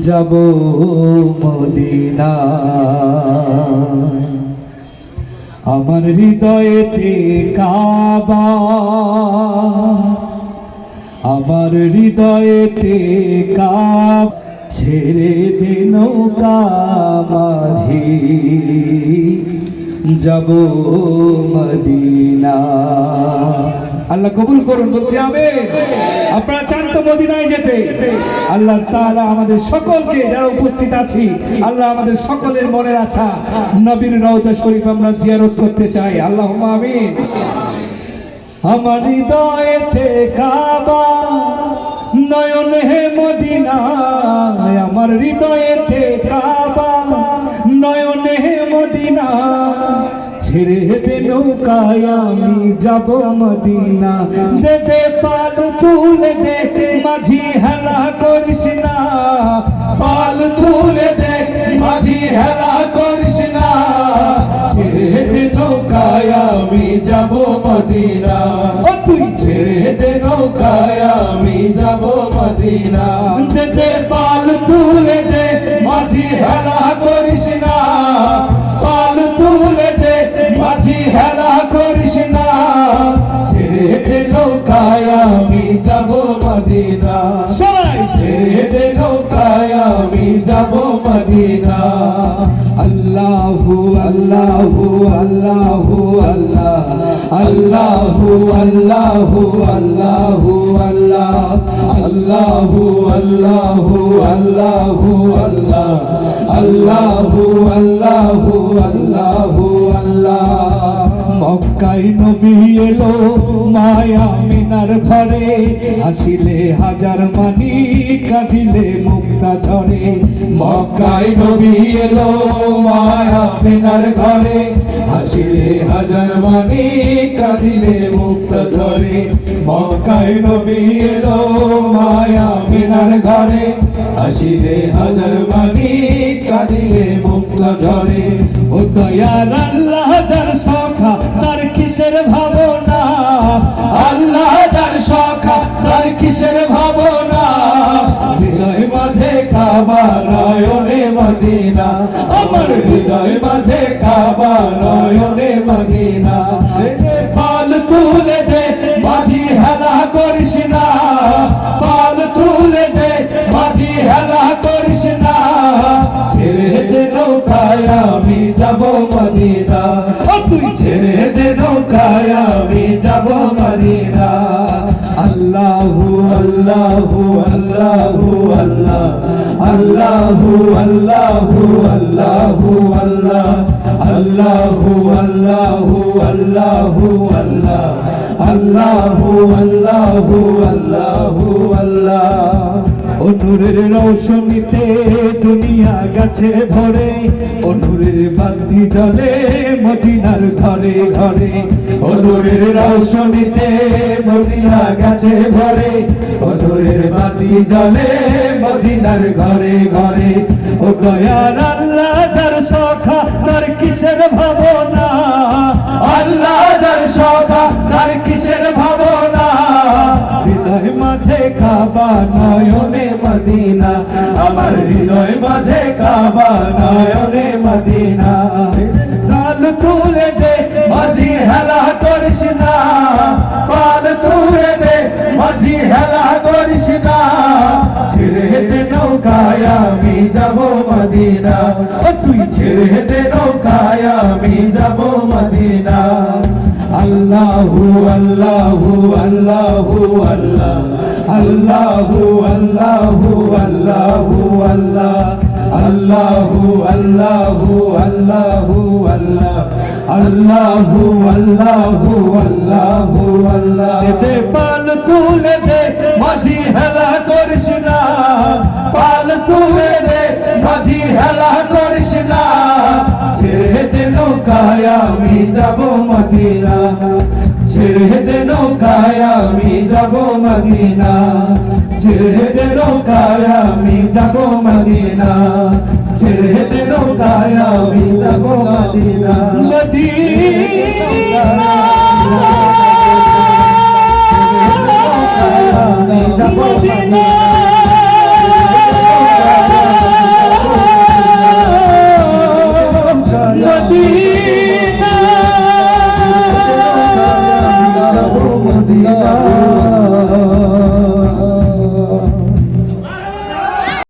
যাব মদিনা। আমার হৃদয়েতে কাবা, আমার হৃদয়েতে কাবা, ছেড়ে দে নৌকা মাঝি যাব মদিনা। আল্লাহ কবুল করুন, বলছি আমিন। আপনারা চান তো মদিনায় যেতে? আল্লাহ তাআলা আমাদের সকলকে যারা উপস্থিত আছি, আল্লাহ আমাদের সকলের মনের আশা নবীর রওজা শরীফ আমরা জিয়ারত করতে চাই। আল্লাহুম্মা আমিন। আমার হৃদয়েতে কাবা, নয়ন হে মদিনা, আমার হৃদয়েতে কাবা, নয়ন হে মদিনা, ছেড়ে দে নৌকায় আমি যাব মদিনা। দে দে পাল তুলে দে, মাঝি হেলা করিস না, পাল তুলে দে, মাঝি হেলা করিস না, ছেড়ে দে নৌকায় আমি যাব মদিনা। ও তুই ছেড়ে দে নৌকায় আমি যাব মদিনা। দে দে পাল তুলে দে, মাঝি হেলা করিস না, পাল তুলে দে, মাঝি হেলা করিস না, ছেড়ে দে নৌকায় আমি যাব মদিনা। সবাই ছেড়ে দে নৌকায় আমি যাব মদিনা। আল্লাহু আল্লাহু আল্লাহু আল্লাহ, আল্লাহু আল্লাহু আল্লাহু আল্লাহ, আল্লাহু আল্লাহু আল্লাহু আল্লাহ, আল্লাহু আল্লাহু আল্লাহু আল্লাহ। মক্কায় নবী এলো মায়া মিনার ঘরে, হাসিলে হাজার মানি, কাঁদিলে মুক্তা ঝরে। মক্কায় নবী এলো মায়া মিনার ঘরে, হাসিলে হাজার মানি, কাঁদিলে মুক্তা ঝরে। মক্কায় নবী এলো মায়া মিনার ঘরে, হাসিলে হাজার মানি, কাঁদিলে মুক্তা ঝরে। ও দয়ার আল্লাহ যার সখা তার কিসের ভাবনা, আল্লাহ যার সখা তার কিসের ভাবনা, হৃদয় মাঝে কাবা নয়নে মদিনা, আমার হৃদয় মাঝে কাবা নয়নে মদিনা। পাল তুলে দে, মাঝি হেলা করিস না, পাল তুলে দে, মাঝি হেলা করিস না, ছেড়ে দে নৌকায় আমি যাব মদিনা। ও তুই ছেড়ে দে নৌকায় আমি যাব মদিনা। আল্লাহু আল্লাহু আল্লাহু আল্লাহ, আল্লাহু আল্লাহু আল্লাহু আল্লাহ, আল্লাহু আল্লাহু আল্লাহু আল্লাহ, আল্লাহু আল্লাহু আল্লাহু আল্লাহ। ও নূরের রৌশনীতে দুনিয়া গাছে ভরে, ও নূরের বাতি জ্বলে মদিনার ঘরে ঘরে। ও নূরের রৌশনীতে দুনিয়া গাছে ভরে, ও নূরের বাতি জ্বলে মদিনার ঘরে ঘরে। ও দয়ার আল্লাহ যার সখা তার কিসের ভাবনা, আল্লাহ যার সখা তার কিসের ভাবনা, হৃদয় মাঝে কাবা নয়নে মদিনা, আমার হৃদয় মাঝে কাবা নয়নে মদিনা। পাল তুলে দে, মাঝি হেলা করিস না, পাল তুলে দে, মাঝি হেলা করিস না, ছেড়ে দে নৌকায় আমি যাব মদিনা। ও তুই ছেড়ে দে নৌকায় আমি যাব মদিনা। আল্লাহু আল্লাহু আল্লাহু আল্লাহ, আল্লাহু আল্লাহু আল্লাহু আল্লাহ, আল্লাহু আল্লাহু আল্লাহু আল্লাহ, আল্লাহু আল্লাহু আল্লাহু আল্লাহ। দে পাল তুলে দে, মাঝি হেলা করিস না, পাল তুলে দে, মাঝি হেলা করিস না, ছেড়ে দে নৌকায় আমি যাব মদিনা, ছেড়ে দে নৌকায় আমি যাব মদিনা, ছেড়ে দে নৌকায় আমি যাব মদিনা, ছেড়ে দে নৌকায় আমি যাব মদিনা। মদিনা আমি যাব মদিনা।